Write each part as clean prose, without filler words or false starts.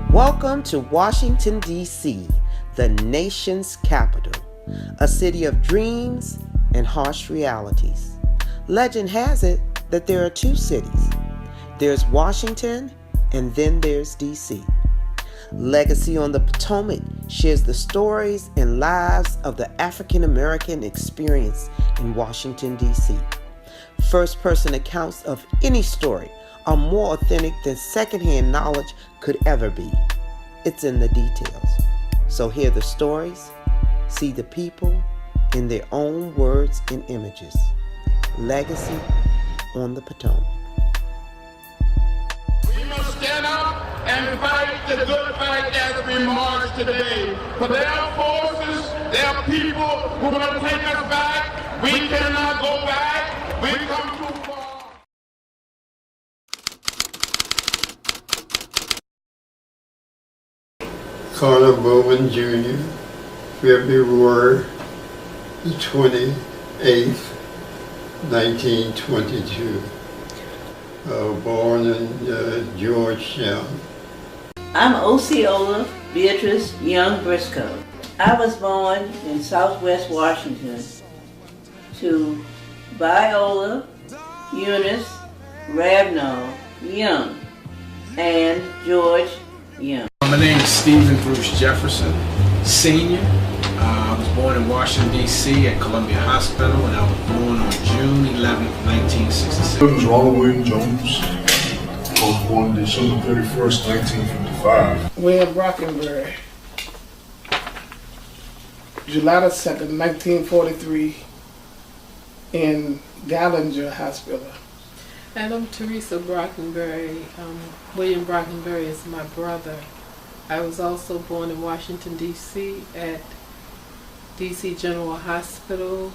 Welcome to Washington, D.C., the nation's capital, a city of dreams and harsh realities. Legend has it that there are two cities. There's Washington, and then there's D.C. Legacy on the Potomac shares the stories and lives of the African American experience in Washington, D.C. First-person accounts of any story are more authentic than secondhand knowledge could ever be. It's in the details. So hear the stories, see the people in their own words and images. Legacy on the Potomac. We must stand up and fight the good fight as we march today. For there are forces, there are people who want to take us back. We cannot go back. We come too far. Carter Bowman Jr., February the 28th, 1922. Born in Georgetown. I'm Osceola Beatrice Young Briscoe. I was born in Southwest Washington to Viola Eunice Rabnall Young and George Young. My name is Stephen Bruce Jefferson, Sr. I was born in Washington, D.C. at Columbia Hospital, and I was born on June 11, 1966. My name is Ronald William Jones. I was born December 31st, 1955. William Brockenberry, July the 2nd, 1943, in Gallinger Hospital. And I'm Teresa Brockenberry. William Brockenberry is my brother. I was also born in Washington, D.C. at D.C. General Hospital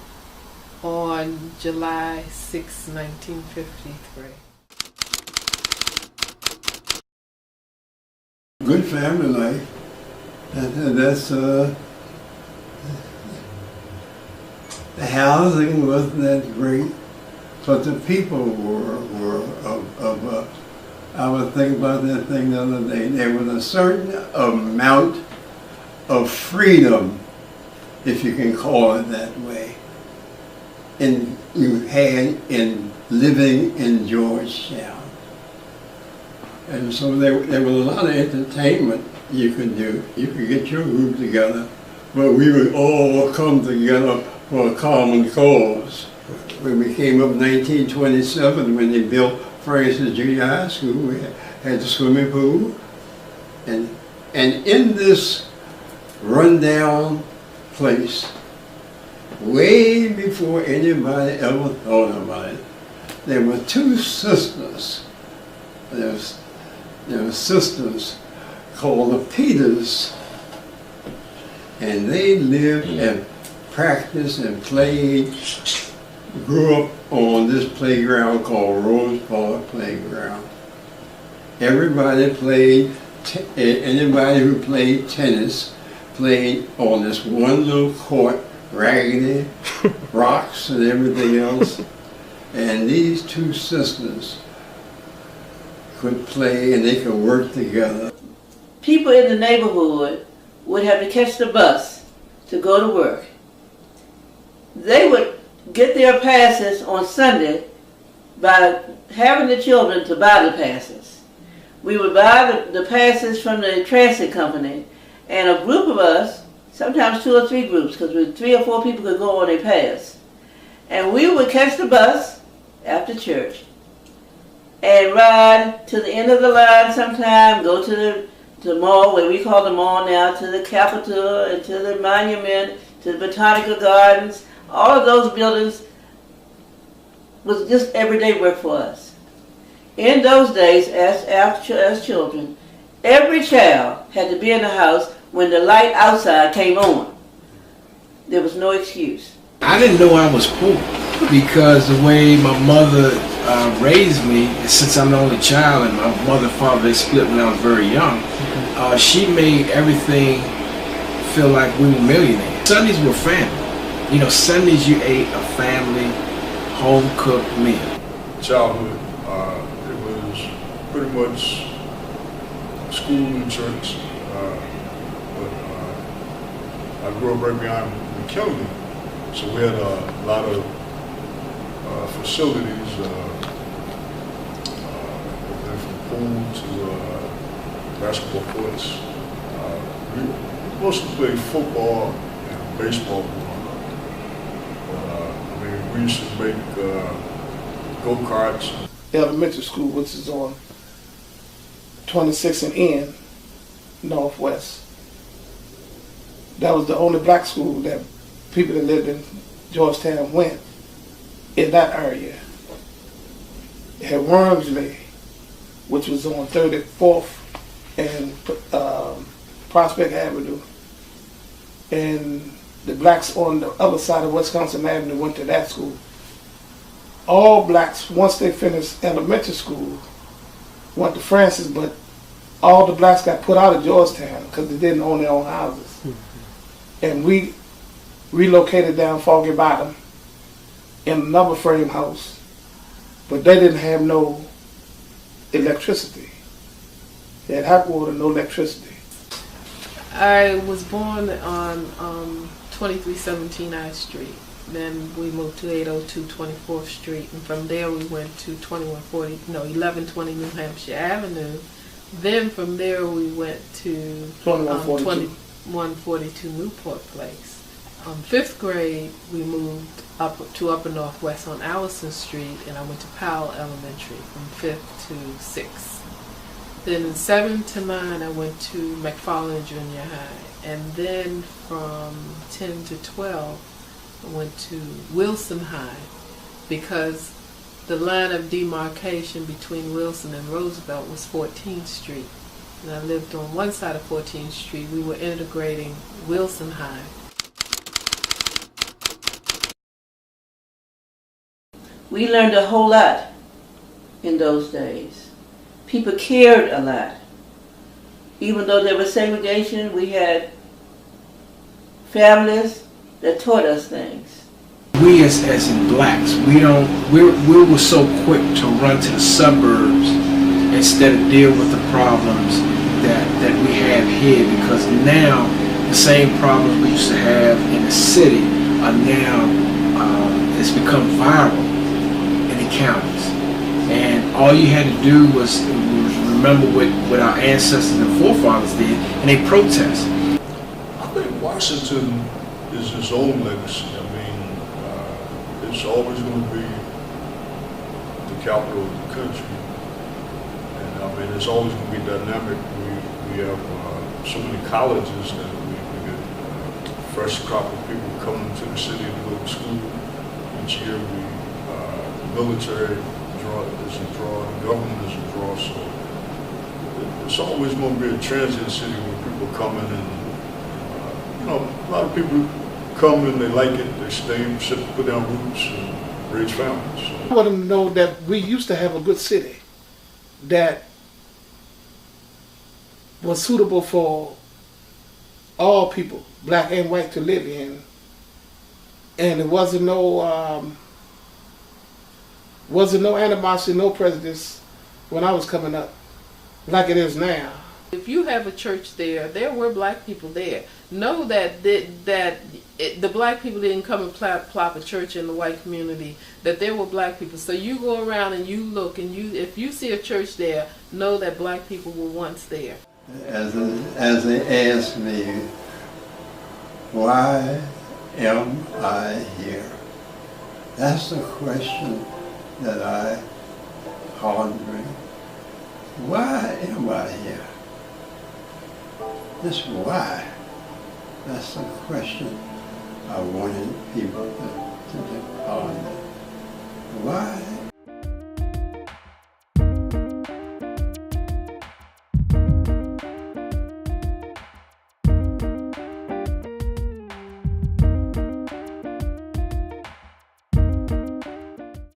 on July 6, 1953. Good family life. That's the housing wasn't that great, but the people were of I was thinking about that thing the other day. There was a certain amount of freedom, if you can call it that way, you had in living in Georgetown. And so there was a lot of entertainment you could do. You could get your group together, but we would all come together for a common cause. When we came up in 1927, when they built Francis Junior High School, we had the swimming pool. And in this rundown place, way before anybody ever thought about it, there were two sisters. There were sisters called the Peters. And they lived and practiced and played, grew up on this playground called Rose Park Playground. Everybody played, anybody who played tennis played on this one little court, raggedy, rocks and everything else. And these two sisters could play and they could work together. People in the neighborhood would have to catch the bus to go to work. They would get their passes on Sunday by having the children to buy the passes. We would buy the passes from the transit company, and a group of us, sometimes 2 or 3 groups, because 3 or 4 people could go on a pass, and we would catch the bus after church and ride to the end of the line sometime, go to the mall, where we call the mall now, to the Capitol and to the Monument, to the Botanical Gardens. All of those buildings was just everyday work for us. In those days, as children, every child had to be in the house when the light outside came on. There was no excuse. I didn't know I was poor because the way my mother raised me, since I'm the only child and my mother and father, they split when I was very young, she made everything feel like we were millionaires. Sundays were family. You know, Sundays you ate a family home-cooked meal? Childhood, it was pretty much school and church. But I grew up right behind McKinley, so we had a lot of facilities, from pool to basketball courts. We mostly played football and baseball growing up. I mean, we used to make go-karts. Elementary school, which is on 26th and N, Northwest. That was the only black school that people that lived in Georgetown went in that area. It had Wormsley, which was on 34th and Prospect Avenue. And the blacks on the other side of Wisconsin Avenue went to that school. All blacks, once they finished elementary school, went to Francis, but all the blacks got put out of Georgetown because they didn't own their own houses. And we relocated down Foggy Bottom in another frame house, but they didn't have no electricity. They had hot water, no electricity. I was born on 2317 I Street. Then we moved to 802 24th Street, and from there we went to 1120 New Hampshire Avenue. Then from there we went to 2142 Newport Place. 5th grade we moved up to Upper Northwest on Allison Street, and I went to Powell Elementary from 5th to 6th. Then in 7 to 9 I went to McFarland Junior High, and then from 10 to 12 I went to Wilson High, because the line of demarcation between Wilson and Roosevelt was 14th Street. And I lived on one side of 14th Street. We were integrating Wilson High. We learned a whole lot in those days. People cared a lot. Even though there was segregation, we had families that taught us things. We as blacks, we were so quick to run to the suburbs instead of deal with the problems that we have here, because now the same problems we used to have in the city are now, it's become viral in the counties. And all you had to do was remember what our ancestors and forefathers did, and they protest. I think Washington is its own legacy. I mean, it's always going to be the capital of the country. And I mean, it's always going to be dynamic. We have so many colleges that we get a fresh crop of people coming to the city to go to school. Each year the military is a draw, the government is a draw. So it's always going to be a transient city where people come in and, a lot of people come and they like it, they stay, put down roots and raise families. So. I want them to know that we used to have a good city that was suitable for all people, black and white, to live in. And there wasn't no animosity, no prejudice when I was coming up, like it is now. If you have a church there were black people there. Know that the black people didn't come and plop a church in the white community, that there were black people. So you go around and you look, and if you see a church there, know that black people were once there. As they ask me, why am I here? That's the question that I'm pondering. Why am I here? Just why? That's the question I wanted people to ponder. Why